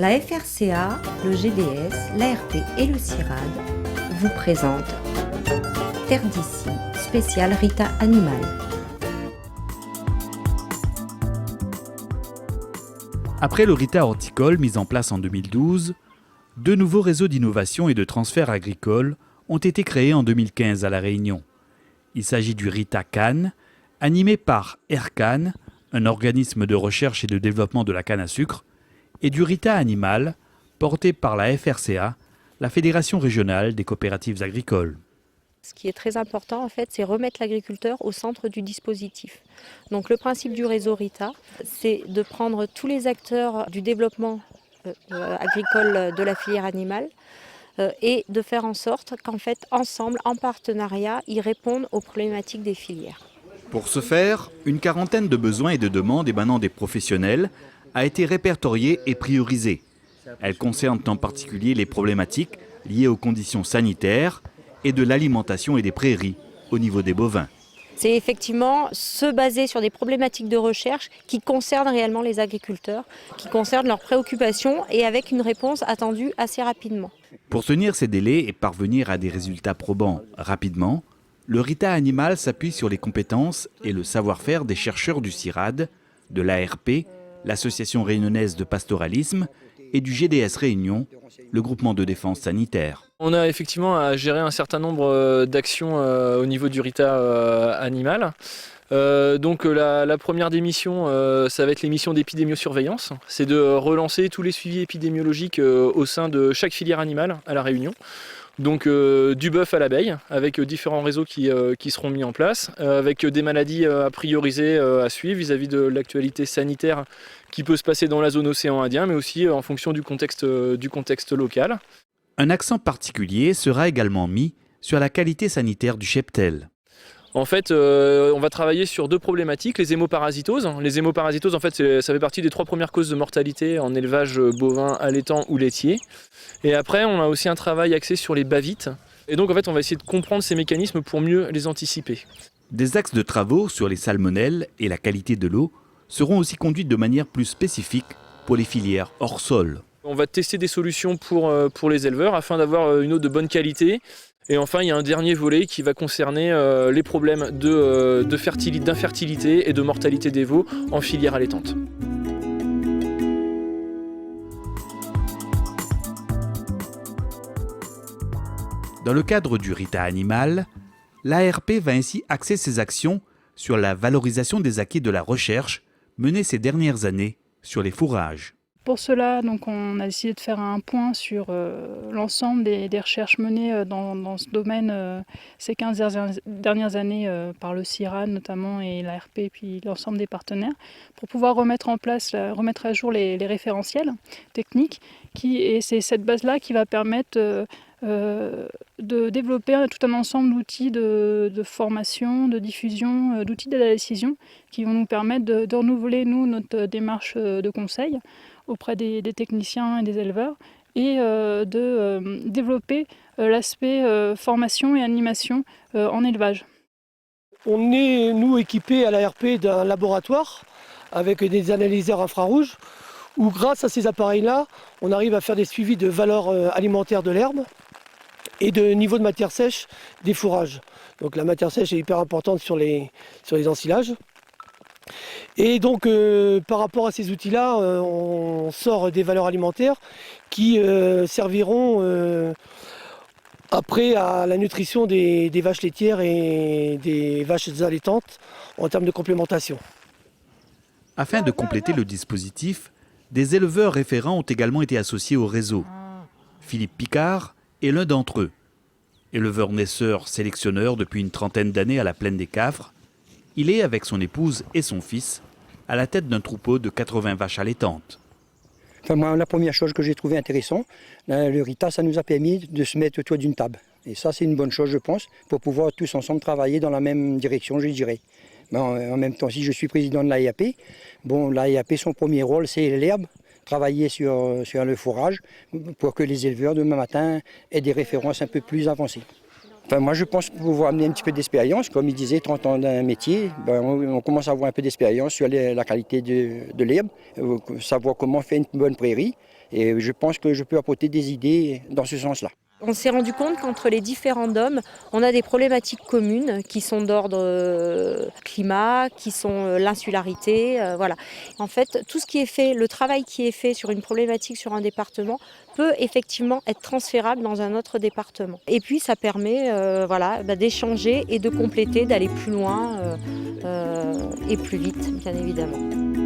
La FRCA, le GDS, l'ARP et le CIRAD vous présentent Terre d'ici, spécial Rita Animal. Après le Rita horticole mis en place en 2012, deux nouveaux réseaux d'innovation et de transfert agricole ont été créés en 2015 à La Réunion. Il s'agit du Rita Canne, animé par Aircan, un organisme de recherche et de développement de la canne à sucre, et du Rita Animal, porté par la FRCA, la Fédération régionale des coopératives agricoles. Ce qui est très important, en fait, c'est remettre l'agriculteur au centre du dispositif. Donc le principe du réseau Rita, c'est de prendre tous les acteurs du développement agricole de la filière animale et de faire en sorte qu'en fait, ensemble, en partenariat, ils répondent aux problématiques des filières. Pour ce faire, une quarantaine de besoins et de demandes émanant des professionnels a été répertoriée et priorisée. Elles concernent en particulier les problématiques liées aux conditions sanitaires et de l'alimentation et des prairies au niveau des bovins. C'est effectivement se baser sur des problématiques de recherche qui concernent réellement les agriculteurs, qui concernent leurs préoccupations et avec une réponse attendue assez rapidement. Pour tenir ces délais et parvenir à des résultats probants rapidement, le Rita Animal s'appuie sur les compétences et le savoir-faire des chercheurs du CIRAD, de l'ARP, l'Association réunionnaise de pastoralisme et du GDS Réunion, le groupement de défense sanitaire. On a effectivement à gérer un certain nombre d'actions au niveau du Rita Animal. Donc la première des missions, ça va être les missions d'épidémiosurveillance. C'est de relancer tous les suivis épidémiologiques au sein de chaque filière animale à La Réunion. Donc du bœuf à l'abeille, avec différents réseaux qui seront mis en place, avec des maladies à prioriser, à suivre vis-à-vis de l'actualité sanitaire qui peut se passer dans la zone océan Indien, mais aussi en fonction du contexte local. Un accent particulier sera également mis sur la qualité sanitaire du cheptel. En fait, on va travailler sur deux problématiques, les hémoparasitoses. Les hémoparasitoses, en fait, ça fait partie des 3 premières causes de mortalité en élevage bovin, allaitant ou laitier. Et après, on a aussi un travail axé sur les bavites. Et donc, en fait, on va essayer de comprendre ces mécanismes pour mieux les anticiper. Des axes de travaux sur les salmonelles et la qualité de l'eau seront aussi conduits de manière plus spécifique pour les filières hors sol. On va tester des solutions pour les éleveurs afin d'avoir une eau de bonne qualité. Et enfin, il y a un dernier volet qui va concerner les problèmes d'infertilité et de mortalité des veaux en filière allaitante. Dans le cadre du Rita Animal, l'ARP va ainsi axer ses actions sur la valorisation des acquis de la recherche menée ces dernières années sur les fourrages. Pour cela, donc, on a décidé de faire un point sur l'ensemble des recherches menées dans ce domaine ces 15 dernières années par le CIRAD notamment et l'ARP et puis l'ensemble des partenaires pour pouvoir remettre à jour les référentiels techniques et c'est cette base-là qui va permettre de développer tout un ensemble d'outils de formation, de diffusion, d'outils d'aide à la décision qui vont nous permettre de renouveler notre démarche de conseil auprès des techniciens et des éleveurs et de développer l'aspect formation et animation en élevage. On est, nous, équipés à l'ARP d'un laboratoire avec des analyseurs infrarouges où, grâce à ces appareils-là, on arrive à faire des suivis de valeur alimentaire de l'herbe et de niveau de matière sèche des fourrages. Donc la matière sèche est hyper importante sur les ensilages. Et donc par rapport à ces outils-là, on sort des valeurs alimentaires qui serviront après à la nutrition des vaches laitières et des vaches allaitantes en termes de complémentation. Afin de compléter le dispositif, des éleveurs référents ont également été associés au réseau. Philippe Picard est l'un d'entre eux. Éleveur naisseur sélectionneur depuis une trentaine d'années à la plaine des Cafres, il est, avec son épouse et son fils, à la tête d'un troupeau de 80 vaches allaitantes. Enfin, moi, la première chose que j'ai trouvée intéressante, le Rita, ça nous a permis de se mettre autour d'une table. Et ça, c'est une bonne chose, je pense, pour pouvoir tous ensemble travailler dans la même direction, je dirais. Mais en même temps, si je suis président de l'AIAP, l'AIAP, son premier rôle, c'est l'herbe, travailler sur le fourrage pour que les éleveurs, demain matin, aient des références un peu plus avancées. Enfin, moi, je pense pouvoir amener un petit peu d'expérience. Comme il disait, 30 ans d'un métier, on commence à avoir un peu d'expérience sur la qualité de l'herbe, savoir comment faire une bonne prairie. Et je pense que je peux apporter des idées dans ce sens-là. On s'est rendu compte qu'entre les différents DOM, on a des problématiques communes qui sont d'ordre climat, qui sont l'insularité. Voilà. En fait, tout ce qui est fait, le travail qui est fait sur une problématique sur un département peut effectivement être transférable dans un autre département. Et puis ça permet d'échanger et de compléter, d'aller plus loin et plus vite, bien évidemment.